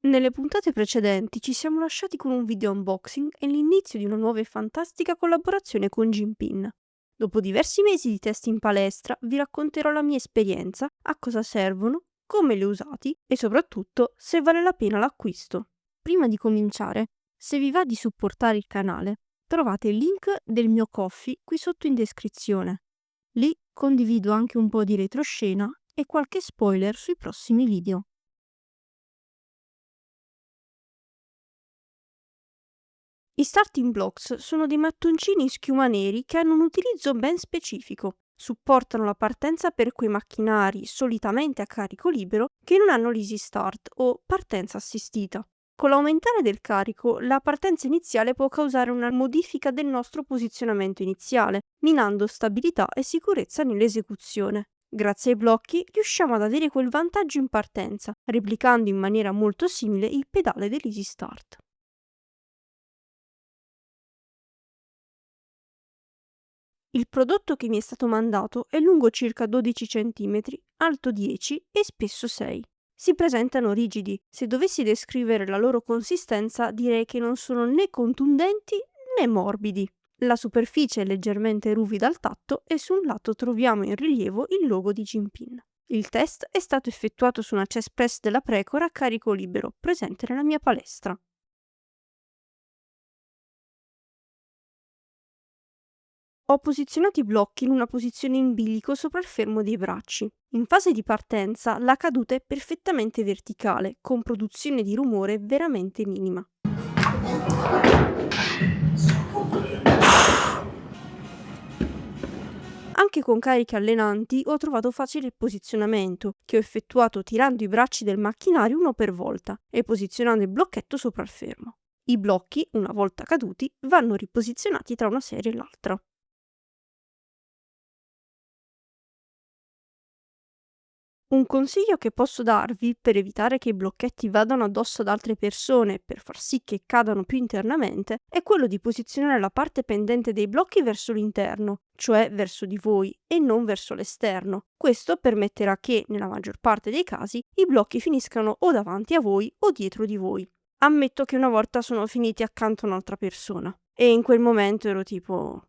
Nelle puntate precedenti ci siamo lasciati con un video unboxing e l'inizio di una nuova e fantastica collaborazione con Jinpin. Dopo diversi mesi di test in palestra vi racconterò la mia esperienza, a cosa servono, come li ho usati e soprattutto se vale la pena l'acquisto. Prima di cominciare, se vi va di supportare il canale, trovate il link del mio Ko-fi qui sotto in descrizione. Lì condivido anche un po' di retroscena e qualche spoiler sui prossimi video. I starting blocks sono dei mattoncini in schiuma neri che hanno un utilizzo ben specifico. Supportano la partenza per quei macchinari solitamente a carico libero che non hanno l'easy start o partenza assistita. Con l'aumentare del carico, la partenza iniziale può causare una modifica del nostro posizionamento iniziale, minando stabilità e sicurezza nell'esecuzione. Grazie ai blocchi riusciamo ad avere quel vantaggio in partenza, replicando in maniera molto simile il pedale dell'easy start. Il prodotto che mi è stato mandato è lungo circa 12 cm, alto 10 e spesso 6. Si presentano rigidi. Se dovessi descrivere la loro consistenza, direi che non sono né contundenti né morbidi. La superficie è leggermente ruvida al tatto e su un lato troviamo in rilievo il logo di Jinpin. Il test è stato effettuato su una chest press della Precor a carico libero, presente nella mia palestra. Ho posizionato i blocchi in una posizione in bilico sopra il fermo dei bracci. In fase di partenza la caduta è perfettamente verticale, con produzione di rumore veramente minima. Anche con cariche allenanti ho trovato facile il posizionamento, che ho effettuato tirando i bracci del macchinario uno per volta e posizionando il blocchetto sopra il fermo. I blocchi, una volta caduti, vanno riposizionati tra una serie e l'altra. Un consiglio che posso darvi per evitare che i blocchetti vadano addosso ad altre persone e per far sì che cadano più internamente è quello di posizionare la parte pendente dei blocchi verso l'interno, cioè verso di voi, e non verso l'esterno. Questo permetterà che, nella maggior parte dei casi, i blocchi finiscano o davanti a voi o dietro di voi. Ammetto che una volta sono finiti accanto a un'altra persona e in quel momento ero tipo: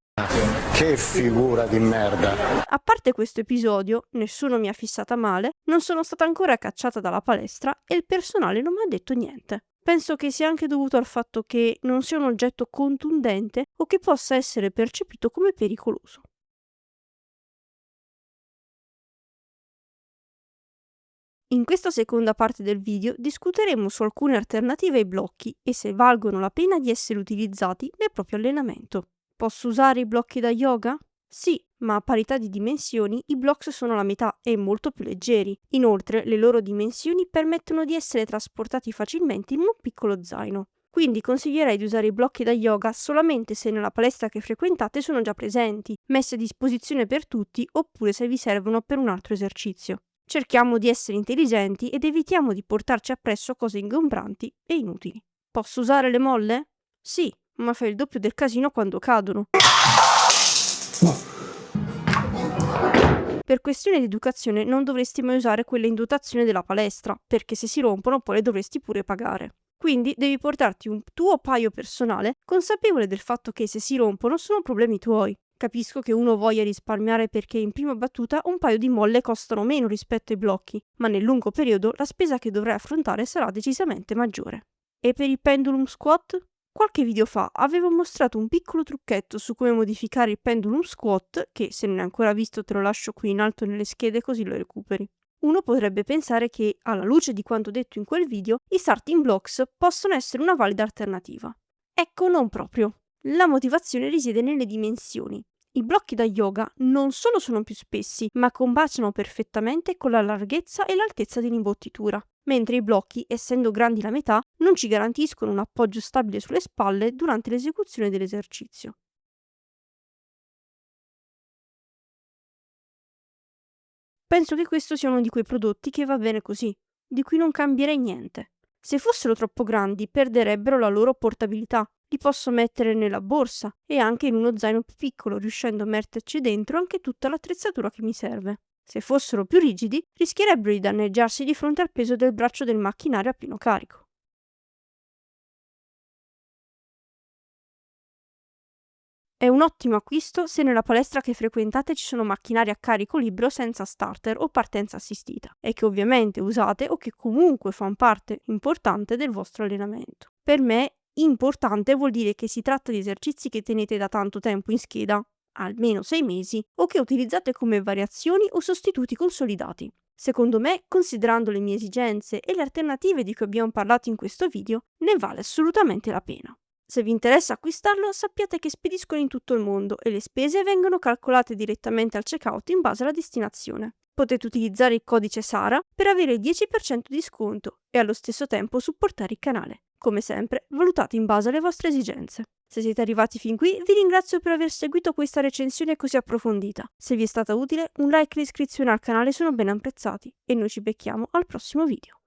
che figura di merda! a parte questo episodio, nessuno mi ha fissata male, non sono stata ancora cacciata dalla palestra e il personale non mi ha detto niente. Penso che sia anche dovuto al fatto che non sia un oggetto contundente o che possa essere percepito come pericoloso. In questa seconda parte del video discuteremo su alcune alternative ai blocchi e se valgono la pena di essere utilizzati nel proprio allenamento. Posso usare i blocchi da yoga? Sì, ma a parità di dimensioni i blocks sono la metà e molto più leggeri. Inoltre, le loro dimensioni permettono di essere trasportati facilmente in un piccolo zaino. Quindi consiglierei di usare i blocchi da yoga solamente se nella palestra che frequentate sono già presenti, messi a disposizione per tutti oppure se vi servono per un altro esercizio. Cerchiamo di essere intelligenti ed evitiamo di portarci appresso cose ingombranti e inutili. Posso usare le molle? Sì, ma fa il doppio del casino quando cadono. Per questione di educazione non dovresti mai usare quelle in dotazione della palestra, perché se si rompono poi le dovresti pure pagare. Quindi devi portarti un tuo paio personale, consapevole del fatto che se si rompono sono problemi tuoi. Capisco che uno voglia risparmiare perché in prima battuta un paio di molle costano meno rispetto ai blocchi, ma nel lungo periodo la spesa che dovrai affrontare sarà decisamente maggiore. E per il pendulum squat? Qualche video fa avevo mostrato un piccolo trucchetto su come modificare il pendulum squat che, se non hai ancora visto, te lo lascio qui in alto nelle schede così lo recuperi. Uno potrebbe pensare che, alla luce di quanto detto in quel video, i starting blocks possono essere una valida alternativa. Ecco, non proprio. La motivazione risiede nelle dimensioni. I blocchi da yoga non solo sono più spessi, ma combaciano perfettamente con la larghezza e l'altezza dell'imbottitura, mentre i blocchi, essendo grandi la metà, non ci garantiscono un appoggio stabile sulle spalle durante l'esecuzione dell'esercizio. Penso che questo sia uno di quei prodotti che va bene così, di cui non cambierei niente. Se fossero troppo grandi, perderebbero la loro portabilità. Li posso mettere nella borsa e anche in uno zaino più piccolo, riuscendo a metterci dentro anche tutta l'attrezzatura che mi serve. Se fossero più rigidi, rischierebbero di danneggiarsi di fronte al peso del braccio del macchinario a pieno carico. È un ottimo acquisto se nella palestra che frequentate ci sono macchinari a carico libero senza starter o partenza assistita e che ovviamente usate o che comunque fanno parte importante del vostro allenamento. Per me, importante vuol dire che si tratta di esercizi che tenete da tanto tempo in scheda, almeno 6 mesi, o che utilizzate come variazioni o sostituti consolidati. Secondo me, considerando le mie esigenze e le alternative di cui abbiamo parlato in questo video, ne vale assolutamente la pena. Se vi interessa acquistarlo, sappiate che spediscono in tutto il mondo e le spese vengono calcolate direttamente al checkout in base alla destinazione. Potete utilizzare il codice SARA per avere il 10% di sconto e allo stesso tempo supportare il canale. Come sempre, valutate in base alle vostre esigenze. Se siete arrivati fin qui, vi ringrazio per aver seguito questa recensione così approfondita. Se vi è stata utile, un like e l'iscrizione al canale sono ben apprezzati e noi ci becchiamo al prossimo video.